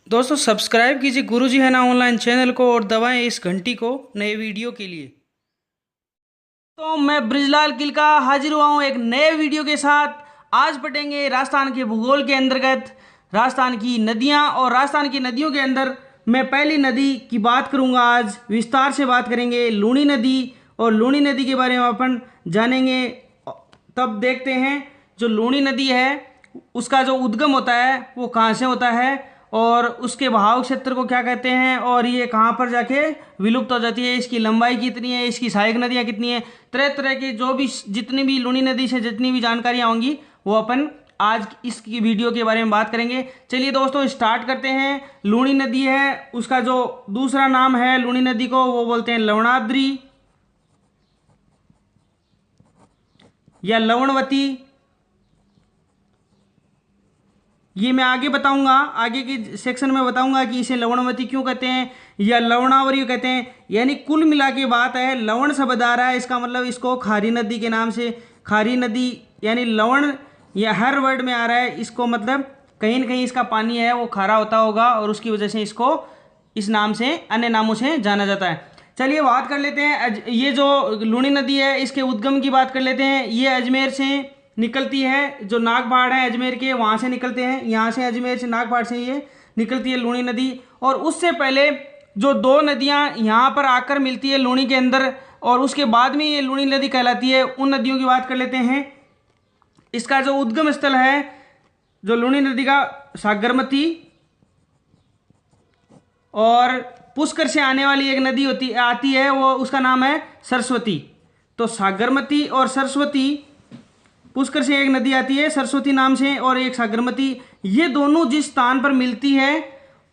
दोस्तों सब्सक्राइब कीजिए गुरुजी है ना ऑनलाइन चैनल को और दबाएं इस घंटी को नए वीडियो के लिए। तो मैं ब्रिजलाल किलका हाजिर हुआ हूँ एक नए वीडियो के साथ। आज पढ़ेंगे राजस्थान के भूगोल के अंतर्गत राजस्थान की नदियाँ, और राजस्थान की नदियों के अंदर मैं पहली नदी की बात करूँगा। आज विस्तार से बात करेंगे लूणी नदी, और लूणी नदी के बारे में अपन जानेंगे। तब देखते हैं जो लूणी नदी है उसका जो उद्गम होता है वो कहाँ से होता है, और उसके बहाव क्षेत्र को क्या कहते हैं, और ये कहाँ पर जाके विलुप्त हो जाती है, इसकी लंबाई कितनी है, इसकी सहायक नदियाँ कितनी है, तरह तरह की जो भी जितनी भी लूणी नदी से जितनी भी जानकारियाँ होंगी वो अपन आज इसकी वीडियो के बारे में बात करेंगे। चलिए दोस्तों स्टार्ट करते हैं। लूणी नदी है उसका जो दूसरा नाम है लूणी नदी को वो बोलते हैं लवणाद्री या लवणवती। ये मैं आगे बताऊंगा, आगे के सेक्शन में बताऊंगा कि इसे लवणवती क्यों कहते हैं या लवणावरी कहते हैं। यानी कुल मिला के बात है, लवण शब्द आ रहा है, इसका मतलब इसको खारी नदी के नाम से, खारी नदी यानी लवण या हर वर्ड में आ रहा है, इसको मतलब कहीं ना कहीं इसका पानी है वो खारा होता होगा और उसकी वजह से इसको इस नाम से अन्य नामों से जाना जाता है। चलिए बात कर लेते हैं ये जो लूणी नदी है इसके उद्गम की बात कर लेते हैं। ये अजमेर से निकलती है, जो नाग पहाड़ है अजमेर के वहाँ से निकलते हैं, यहाँ से अजमेर से नाग पहाड़ से ये निकलती है लूणी नदी। और उससे पहले जो दो नदियाँ यहाँ पर आकर मिलती है लूणी के अंदर, और उसके बाद में ये लूणी नदी कहलाती है, उन नदियों की बात कर लेते हैं। इसका जो उद्गम स्थल है जो लूणी नदी का, सागरमती, और पुष्कर से आने वाली एक नदी होती आती है वो उसका नाम है सरस्वती। तो सागरमती और सरस्वती, पुष्कर से एक नदी आती है सरस्वती नाम से और एक सागरमती, ये दोनों जिस स्थान पर मिलती है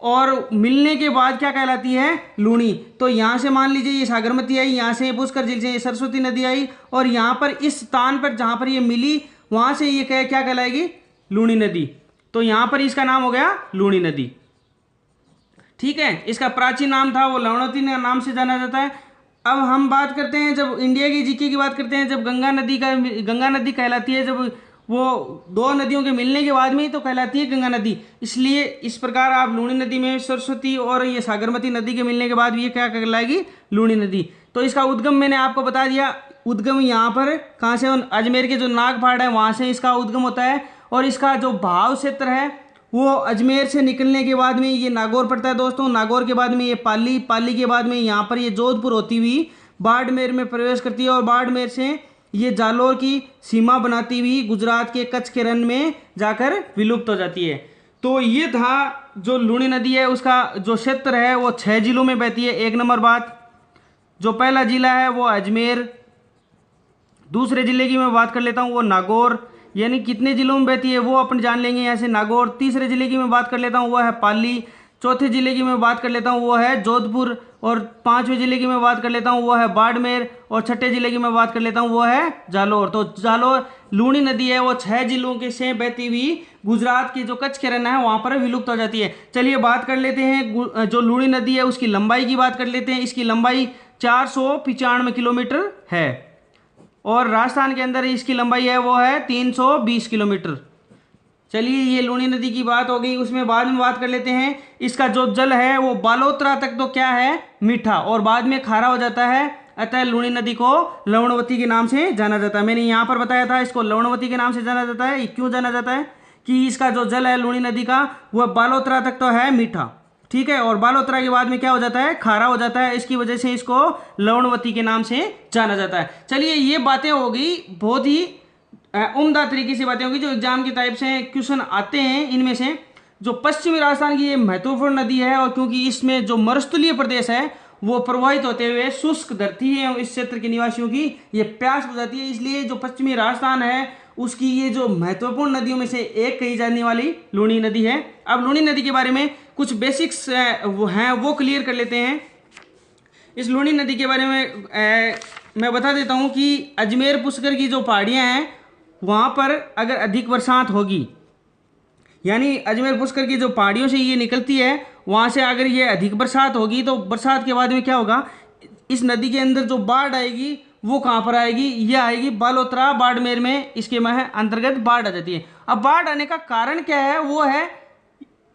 और मिलने के बाद क्या कहलाती है लूणी। तो यहाँ से मान लीजिए ये सागरमती आई, यहाँ से पुष्कर झील से ये सरस्वती नदी आई, और यहाँ पर इस स्थान पर जहाँ पर ये मिली वहाँ से ये क्या कहलाएगी लूणी नदी। तो यहाँ पर इसका नाम हो गया लूणी नदी। ठीक है, इसका प्राचीन नाम था वो लवणवती नाम से जाना जाता है। अब हम बात करते हैं, जब इंडिया की जीके की बात करते हैं, जब गंगा नदी कहलाती है, जब वो दो नदियों के मिलने के बाद में ही तो कहलाती है गंगा नदी। इसलिए इस प्रकार आप लूणी नदी में सरस्वती और ये सागरमती नदी के मिलने के बाद भी ये क्या कहलाएगी लूणी नदी। तो इसका उद्गम मैंने आपको बता दिया, उद्गम यहाँ पर कहाँ से, अजमेर के जो नाग पहाड़ है वहाँ से इसका उद्गम होता है, और इसका जो भाव क्षेत्र है वो अजमेर से निकलने के बाद में ये नागौर पड़ता है दोस्तों, नागौर के बाद में ये पाली, पाली के बाद में यहाँ पर ये जोधपुर होती हुई बाड़मेर में प्रवेश करती है, और बाड़मेर से ये जालोर की सीमा बनाती हुई गुजरात के कच्छ के रण में जाकर विलुप्त हो जाती है। तो ये था जो लूणी नदी है उसका जो क्षेत्र है वो 6 जिलों में बहती है। एक नंबर बात, जो पहला जिला है वो अजमेर, दूसरे जिले की मैं बात कर लेता हूँ वो नागौर, यानी कितने जिलों में बहती है वो अपन जान लेंगे यहाँ से नागौर। तीसरे जिले की मैं बात कर लेता हूँ वो है पाली, चौथे जिले की मैं बात कर लेता हूँ वो है जोधपुर, और पांचवें जिले की मैं बात कर लेता हूँ वो है बाड़मेर, और छठे जिले की मैं बात कर लेता हूँ वो है जालोर। तो जालोर लूणी नदी है वो 6 जिलों के से बहती हुई गुजरात की जो कच्छ के रण है वहाँ पर विलुप्त हो जाती है। चलिए बात कर लेते हैं जो लूणी नदी है उसकी लंबाई की बात कर लेते हैं। इसकी लंबाई 495 किलोमीटर है, और राजस्थान के अंदर इसकी लंबाई है वो है 320 किलोमीटर। चलिए ये लूणी नदी की बात हो गई, उसमें बाद में बात कर लेते हैं। इसका जो जल है वो बालोतरा तक तो क्या है मीठा, और बाद में खारा हो जाता है, अतः लूणी नदी को लवणवती के नाम से जाना जाता है। मैंने यहाँ पर बताया था इसको लवणवती के नाम से जाना जाता है। क्यों जाना जाता है कि इसका जो जल है लूणी नदी का वह बालोतरा तक तो है मीठा, ठीक है, और बालोतरा के बाद में क्या हो जाता है खारा हो जाता है, इसकी वजह से इसको लवणवती के नाम से जाना जाता है। चलिए ये बातें हो गई, बहुत ही उम्दा तरीके से बातें होगी जो एग्जाम की टाइप से क्वेश्चन आते हैं। इनमें से जो पश्चिमी राजस्थान की ये महत्वपूर्ण नदी है, और क्योंकि इसमें जो मरुस्थलीय प्रदेश है वो प्रभावित होते हुए शुष्क धरती है, इस क्षेत्र के निवासियों की ये प्यास बुझाती है, इसलिए जो पश्चिमी राजस्थान है उसकी ये जो महत्वपूर्ण नदियों में से एक कही जाने वाली लूणी नदी है। अब लूणी नदी के बारे में कुछ बेसिक्स वो हैं वो क्लियर कर लेते हैं। इस लूणी नदी के बारे में मैं बता देता हूँ कि अजमेर पुष्कर की जो पहाड़ियाँ हैं वहाँ पर अगर अधिक बरसात होगी, यानी अजमेर पुष्कर की जो पहाड़ियों से ये निकलती है वहाँ से अगर ये अधिक बरसात होगी तो बरसात के बाद में क्या होगा, इस नदी के अंदर जो बाढ़ आएगी वो कहाँ पर आएगी, ये आएगी बालोतरा बाड़मेर में, इसके अंतर्गत बाढ़ आ जाती है। अब बाढ़ आने का कारण क्या है वो है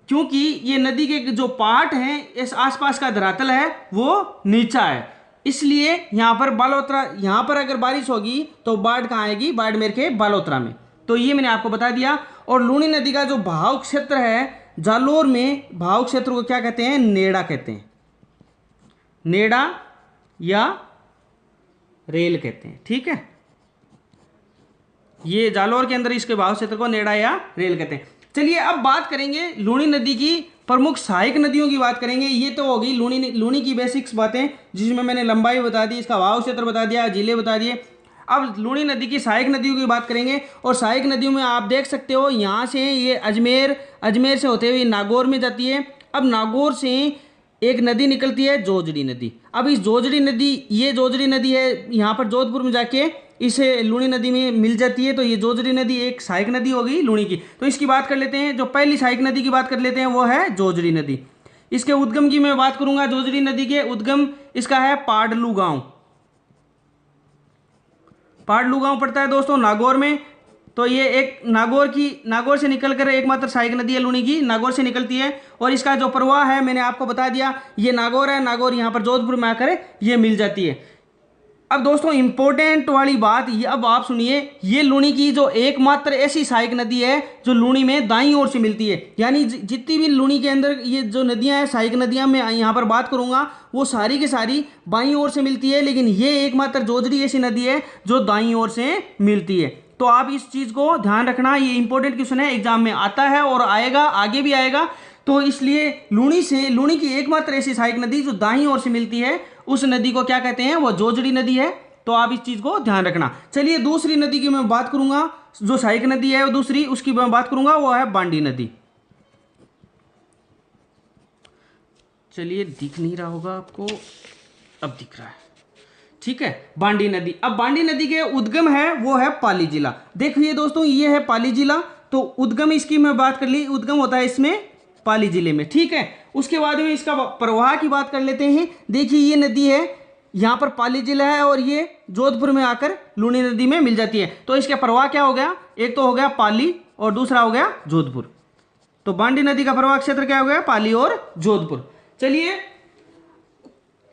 क्योंकि ये नदी के जो पार्ट हैं, इस आसपास का धरातल है वो नीचा है, इसलिए यहाँ पर बालोतरा, यहाँ पर अगर बारिश होगी तो बाढ़ कहाँ आएगी, बाड़मेर के बालोतरा में। तो ये मैंने आपको बता दिया। और लूनी नदी का जो बहाव क्षेत्र है जालोर में, बहाव क्षेत्र को क्या कहते हैं, नेड़ा कहते हैं, नेड़ा या रेल कहते हैं। ठीक है, ये जालोर के अंदर इसके बहाव क्षेत्र को नेड़ा या रेल कहते हैं। चलिए अब बात करेंगे लूनी नदी की प्रमुख सहायक नदियों की बात करेंगे। ये तो होगी लूनी की बेसिक्स बातें, जिसमें मैंने लंबाई बता दी, इसका बहाव क्षेत्र बता दिया, जिले बता दिए। अब लूनी नदी की सहायक नदियों की बात करेंगे। और सहायक नदियों में आप देख सकते हो, यहाँ से ये अजमेर से होते हुए नागौर में जाती है। अब नागौर से एक नदी निकलती है, जोजड़ी नदी। अब इस जोजड़ी नदी, ये जोजड़ी नदी है, यहाँ पर जोधपुर में जाके इसे लूनी नदी में मिल जाती है। तो ये जोजड़ी नदी एक सहायक नदी हो गई लूनी की। तो इसकी बात कर लेते हैं। जो पहली सहायक नदी की बात कर लेते हैं वो है जोजड़ी नदी। इसके उद्गम की मैं बात करूंगा। जोजड़ी नदी के उद्गम इसका है पाडलू गांव। पाडलू गांव पड़ता है दोस्तों नागौर में। तो ये एक नागौर से निकलकर एकमात्र सहायक नदी है लूनी की, नागौर से निकलती है। और इसका जो प्रवाह है मैंने आपको बता दिया, ये नागौर है, नागौर यहाँ पर जोधपुर में आकर ये मिल जाती है। अब दोस्तों इंपॉर्टेंट वाली बात ये, अब आप सुनिए, ये लूनी की जो एकमात्र ऐसी सहायक नदी है जो लूनी में दाईं ओर से मिलती है। यानी जितनी भी लूनी के अंदर ये जो नदियां हैं, सहायक नदियां, मैं यहाँ पर बात करूंगा, वो सारी की सारी बाईं ओर से मिलती है। लेकिन ये एकमात्र जोजड़ी ऐसी नदी है जो दाईं ओर से मिलती है। तो आप इस चीज़ को ध्यान रखना, ये इंपॉर्टेंट क्वेश्चन है, एग्जाम में आता है और आएगा, आगे भी आएगा। तो इसलिए लूनी की एकमात्र ऐसी सहायक नदी जो दाईं ओर से मिलती है, उस नदी को क्या कहते हैं, वो जोजड़ी नदी है। तो आप इस चीज को ध्यान रखना। चलिए दूसरी नदी की मैं बात करूंगा, जो सहायक नदी है वो दूसरी, उसकी मैं बात करूंगा, वो है बांडी नदी। चलिए दिख नहीं रहा होगा आपको, अब दिख रहा है, ठीक है। बांडी नदी, अब बांडी नदी के उद्गम है वो है पाली जिला। देखिए दोस्तों, ये है पाली जिला। तो उद्गम इसकी मैं बात कर ली, उद्गम होता है इसमें पाली जिले में, ठीक है। उसके बाद में इसका प्रवाह की बात कर लेते हैं। देखिए ये नदी है, यहाँ पर पाली जिला है और ये जोधपुर में आकर लूनी नदी में मिल जाती है। तो इसका प्रवाह क्या हो गया, एक तो हो गया पाली और दूसरा हो गया जोधपुर। तो बांडी नदी का प्रवाह क्षेत्र क्या हो गया, पाली और जोधपुर। चलिए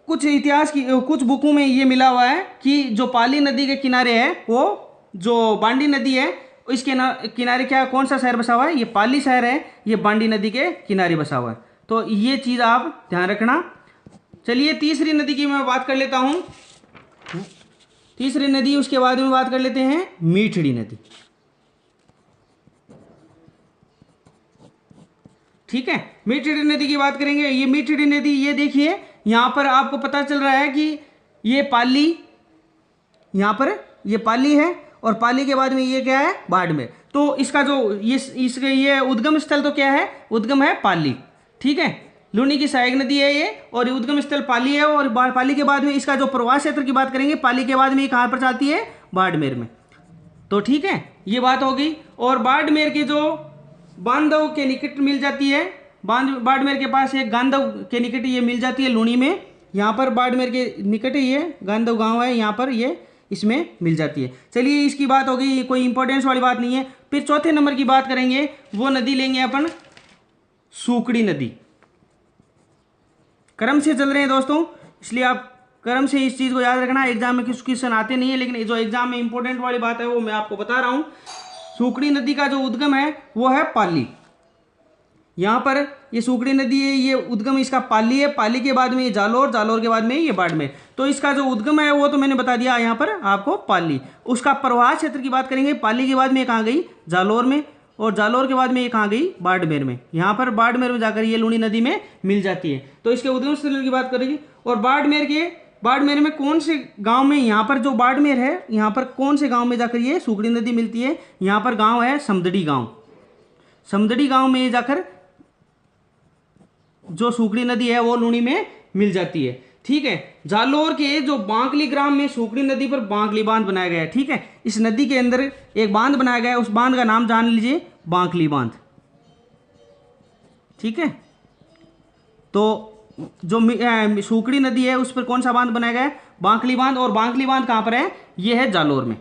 कुछ इतिहास की कुछ बुकों में ये मिला हुआ है कि जो पाली नदी के किनारे है, वो जो बांडी नदी है इसके किनारे क्या, कौन सा शहर बसा हुआ है, ये पाली शहर है, ये बांडी नदी के किनारे बसा हुआ है। तो ये चीज़ आप ध्यान रखना। चलिए तीसरी नदी की मैं बात कर लेता हूं। तीसरी नदी, उसके बाद में बात कर लेते हैं मीठड़ी नदी, ठीक है। मीठड़ी नदी की बात करेंगे। ये मीठड़ी नदी, ये देखिए यहां पर आपको पता चल रहा है कि ये पाली, यहां पर ये पाली है और पाली के बाद में ये क्या है, बाड़मेर। तो इसका जो ये उद्गम स्थल तो क्या है, उद्गम है पाली, ठीक है। लूनी की सहायक नदी है ये और उद्गम स्थल पाली है। और पाली के बाद में इसका जो प्रवाह क्षेत्र की बात करेंगे, पाली के बाद में ये कहाँ पर जाती है, बाड़मेर में। तो ठीक है, ये बात हो गई। और बाड़मेर के जो बांधव के निकट मिल जाती है, बाड़मेर के पास एक गांधव के निकट ये मिल जाती है लूनी में। यहाँ पर बाड़मेर के निकट ये गांधव गांव है, यहाँ पर ये इसमें मिल जाती है। चलिए इसकी बात हो गई, कोई इंपॉर्टेंस वाली बात नहीं है। फिर चौथे नंबर की बात करेंगे, वो नदी लेंगे अपन सूकड़ी नदी। क्रम से चल रहे हैं दोस्तों, इसलिए आप क्रम से इस चीज़ को याद रखना। एग्जाम में कुछ क्वेश्चन आते नहीं है, लेकिन जो एग्जाम में इंपॉर्टेंट वाली बात है वो मैं आपको बता रहा हूँ। सूकड़ी नदी का जो उद्गम है वो है पाली। यहाँ पर ये सूकड़ी नदी है, ये उद्गम इसका पाली है। पाली के बाद में ये जालोर, जालोर के बाद में ये बाड़मेर। तो इसका जो उद्गम है वो तो मैंने बता दिया यहाँ पर आपको, पाली। उसका प्रवाह क्षेत्र की बात करेंगे, पाली के बाद में कहाँ गई, जालोर में, और जालोर के बाद में ये कहाँ गई, बाड़मेर में। यहाँ पर बाड़मेर में जाकर ये लूनी नदी में मिल जाती है। तो इसके उद्गम स्थल की बात करेंगे। और बाड़मेर में कौन से गांव में, यहाँ पर जो बाड़मेर है, यहाँ पर कौन से गांव में जाकर ये सूकड़ी नदी मिलती है, यहाँ पर गांव है समदड़ी गांव। समदड़ी गांव में जाकर जो सूकड़ी नदी है वो लूनी में मिल जाती है, ठीक है। जालोर के जो बांकली ग्राम में सूकड़ी नदी पर बांकली बांध बनाया गया है, ठीक है। इस नदी के अंदर एक बांध बनाया गया है, उस बांध का नाम जान लीजिए, बांकली बांध, ठीक है। तो जो सूकड़ी नदी है उस पर कौन सा बांध बनाया गया है, बांकली बांध। और बांकली बांध कहाँ पर है, ये है जालोर में।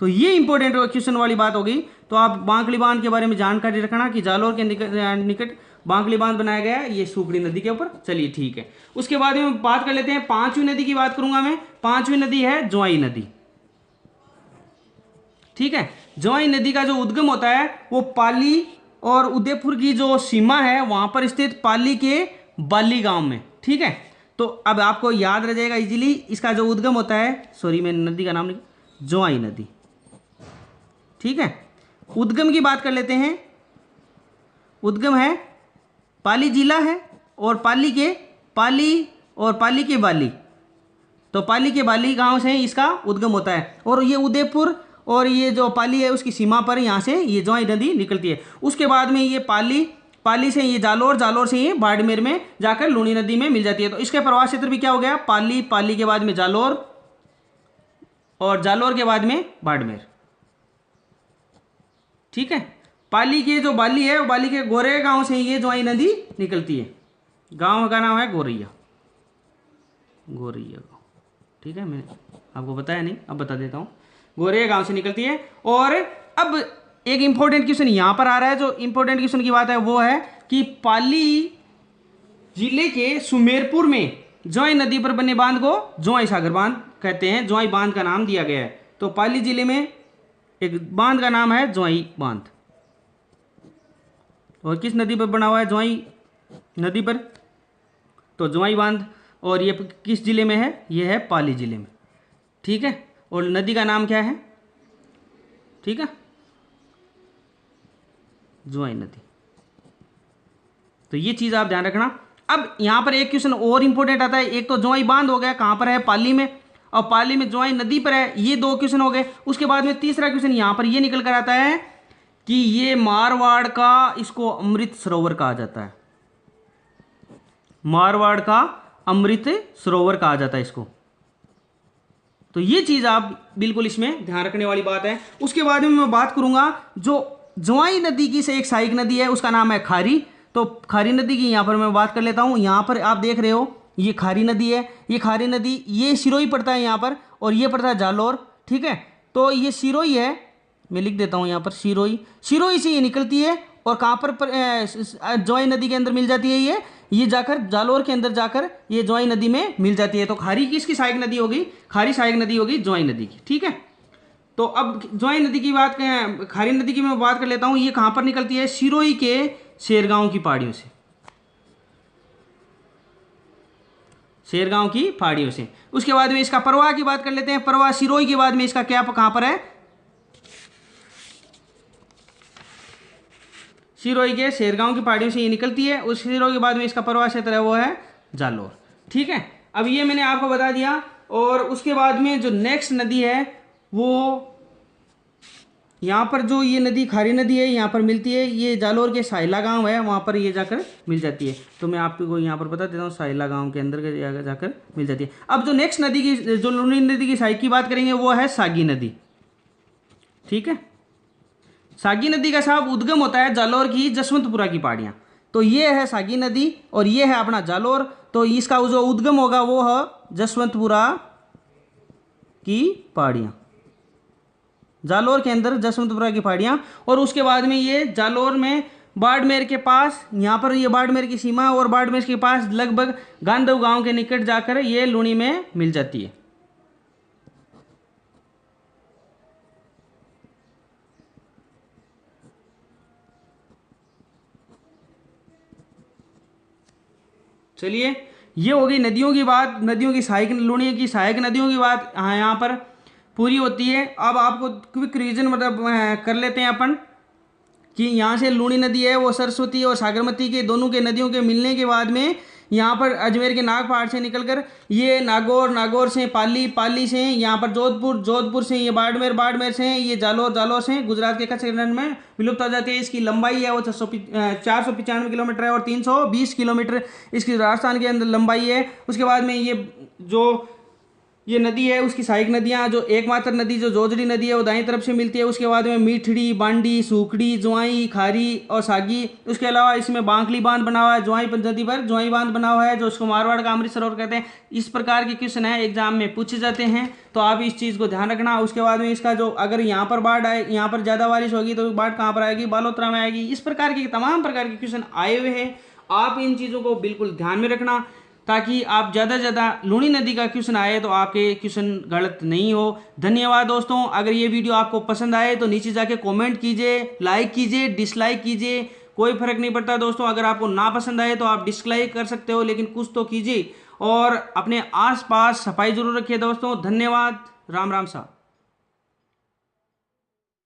तो ये इंपॉर्टेंट क्वेश्चन वाली बात हो गई तो आप बांकड़ी बांध के बारे में जानकारी रखना कि जालोर के निकट बांकड़ी बांध बनाया गया है, ये सुकड़ी नदी के ऊपर। चलिए ठीक है, उसके बाद में बात कर लेते हैं 5वीं नदी की बात करूंगा मैं। 5वीं नदी है ज्वाई नदी। ठीक है, ज्वाई नदी का जो उद्गम होता है वो पाली और उदयपुर की जो सीमा है वहां पर स्थित पाली के बाली गांव में। ठीक है, तो अब आपको याद रह जाएगा इजीली, इसका जो उद्गम होता है, सॉरी मैं नदी का नाम नहीं, ज्वाई नदी। ठीक है, उद्गम की बात कर लेते हैं। उद्गम है पाली जिला है और पाली के बाली, तो पाली के बाली गांव से इसका उद्गम होता है और ये उदयपुर और ये जो पाली है उसकी सीमा पर यहाँ से ये ज्वाई नदी निकलती है। उसके बाद में ये पाली से ये जालोर, जालोर से ये बाड़मेर में जाकर लूनी नदी में मिल जाती है। तो इसके प्रवाह क्षेत्र भी क्या हो गया, पाली के बाद में जालोर और जालोर के बाद में बाड़मेर। ठीक है, पाली के जो बाली है वो बाली के गोरे गांव से ये ज्वाई नदी निकलती है। गांव का नाम है गोरैया गांव। ठीक है, मैंने आपको बताया नहीं, अब बता देता हूँ। गोरैया गांव से निकलती है। और अब एक इंपॉर्टेंट क्वेश्चन यहां पर आ रहा है, जो इंपॉर्टेंट क्वेश्चन की बात है वो है कि पाली जिले के सुमेरपुर में ज्वाई नदी पर बने बांध को ज्वाई सागर बांध कहते हैं। ज्वाई बांध का नाम दिया गया है। तो पाली जिले में एक बांध का नाम है ज्वाई बांध। और किस नदी पर बना हुआ है, ज्वाई नदी पर, तो ज्वाई बांध। और ये किस जिले में है, ये है पाली जिले में। ठीक है, और नदी का नाम क्या है, ठीक है, ज्वाई नदी। तो ये चीज आप ध्यान रखना। अब यहां पर एक क्वेश्चन और इंपॉर्टेंट आता है। एक तो ज्वाई बांध हो गया, कहां पर है, पाली में, और पाली में ज्वाई नदी पर है। ये 2 क्वेश्चन हो गए। उसके बाद में तीसरा क्वेश्चन यहां पर ये निकल कर आता है कि ये मारवाड़ का, इसको अमृत सरोवर कहा जाता है। मारवाड़ का अमृत सरोवर कहा जाता है इसको। तो ये चीज आप बिल्कुल इसमें ध्यान रखने वाली बात है। उसके बाद में मैं बात करूंगा जो ज्वाई नदी की से एक सहायक नदी है, उसका नाम है खारी। तो खारी नदी की यहां पर मैं बात कर लेता हूं। यहां पर आप देख रहे हो ये खारी नदी है। ये खारी नदी, ये सिरोही पड़ता है यहां पर, और ये पड़ता है जालोर। ठीक है, तो ये सिरोही है, मैं लिख देता हूं यहां पर, सिरोही से ये निकलती है। और कहां पर ज्वाई नदी के अंदर मिल जाती है, ये जाकर जालोर के अंदर जाकर ये ज्वाई नदी में मिल जाती है। तो खारी किसकी सहायक नदी होगी, खारी सहायक नदी होगी ज्वाई नदी की। ठीक है, तो अब ज्वाई नदी की बात, खारी नदी की मैं बात कर लेता हूं। ये कहां पर निकलती है, सिरोही के शेरगांव की पहाड़ियों से, शेरगांव की पहाड़ियों से। उसके बाद में इसका प्रवाह की बात कर लेते हैं। प्रवाह सिरोही के बाद में इसका क्या कहां पर है, सिरोही के शेरगांव की पहाड़ियों से ये निकलती है। उस सिरोही के बाद में इसका प्रवाह क्षेत्र है वो है जालोर। ठीक है, अब ये मैंने आपको बता दिया। और उसके बाद में जो नेक्स्ट नदी है वो यहाँ पर, जो ये नदी खारी नदी है यहाँ पर मिलती है, ये जालोर के साहिला गांव है, वहाँ पर ये जाकर मिल जाती है। तो मैं आपको यहाँ पर बता देता हूँ, साहिला गांव के अंदर जाकर मिल जाती है। अब जो नेक्स्ट नदी की, जो लूनी नदी की सहायक की बात करेंगे वो है सागी नदी। ठीक है, सागी नदी का साहब उद्गम होता है जालोर की जसवंतपुरा की पहाड़ियाँ। तो ये है सागी नदी और ये है अपना जालोर। तो इसका जो उद्गम होगा वो है जसवंतपुरा की पहाड़ियाँ, जालोर के अंदर जसवंतपुरा की पहाड़ियाँ। और उसके बाद में ये जालोर में बाड़मेर के पास, यहाँ पर ये बाड़मेर की सीमा और बाड़मेर के पास लगभग गांधव गांव के निकट जाकर ये लूनी में मिल जाती है। चलिए, ये हो गई नदियों की बात, नदियों की सहायक, लूनी की सहायक नदियों की बात यहाँ पर पूरी होती है। अब आपको क्विक रिवीजन मतलब कर लेते हैं अपन कि यहाँ से लूनी नदी है वो सरस्वती और सागरमती के दोनों के नदियों के मिलने के बाद में यहाँ पर अजमेर के नाग पहाड़ से निकलकर ये नागौर, नागौर से पाली, पाली से यहाँ पर जोधपुर, जोधपुर से ये बाड़मेर, बाड़मेर से ये जालोर, जालोर से गुजरात के कच्छ रण में विलुप्त हो जाती है। इसकी लंबाई है वो 495 किलोमीटर है और 320 किलोमीटर इसकी राजस्थान के अंदर लंबाई है। उसके बाद में ये जो ये नदी है उसकी सहायक नदियाँ, जो एकमात्र नदी जो जोजड़ी नदी है वो दाईं तरफ से मिलती है। उसके बाद में मीठड़ी, बांडी, सूखड़ी, जुआई, खारी और सागी। उसके अलावा इसमें बांकली बांध बना हुआ है, जुआई नदी पर जुआई बांध बना हुआ है, जो उसको मारवाड़ का अमृत सरोवर कहते हैं। इस प्रकार के क्वेश्चन है एग्जाम में पूछे जाते हैं, तो आप इस चीज़ को ध्यान रखना। उसके बाद में इसका जो अगर यहाँ पर बाढ़ आए, यहाँ पर ज़्यादा बारिश होगी तो बाढ़ कहाँ पर आएगी, बालोतरा में आएगी। इस प्रकार के तमाम प्रकार के क्वेश्चन आए हुए हैं, आप इन चीज़ों को बिल्कुल ध्यान में रखना, ताकि आप ज़्यादा से ज़्यादा लूणी नदी का क्वेश्चन आए तो आपके क्वेश्चन गलत नहीं हो। धन्यवाद दोस्तों। अगर ये वीडियो आपको पसंद आए तो नीचे जाके कमेंट कीजिए, लाइक कीजिए, डिसलाइक कीजिए, कोई फर्क नहीं पड़ता दोस्तों। अगर आपको ना पसंद आए तो आप डिसलाइक कर सकते हो, लेकिन कुछ तो कीजिए। और अपने आसपास सफाई जरूर रखिए दोस्तों। धन्यवाद। राम राम साहब।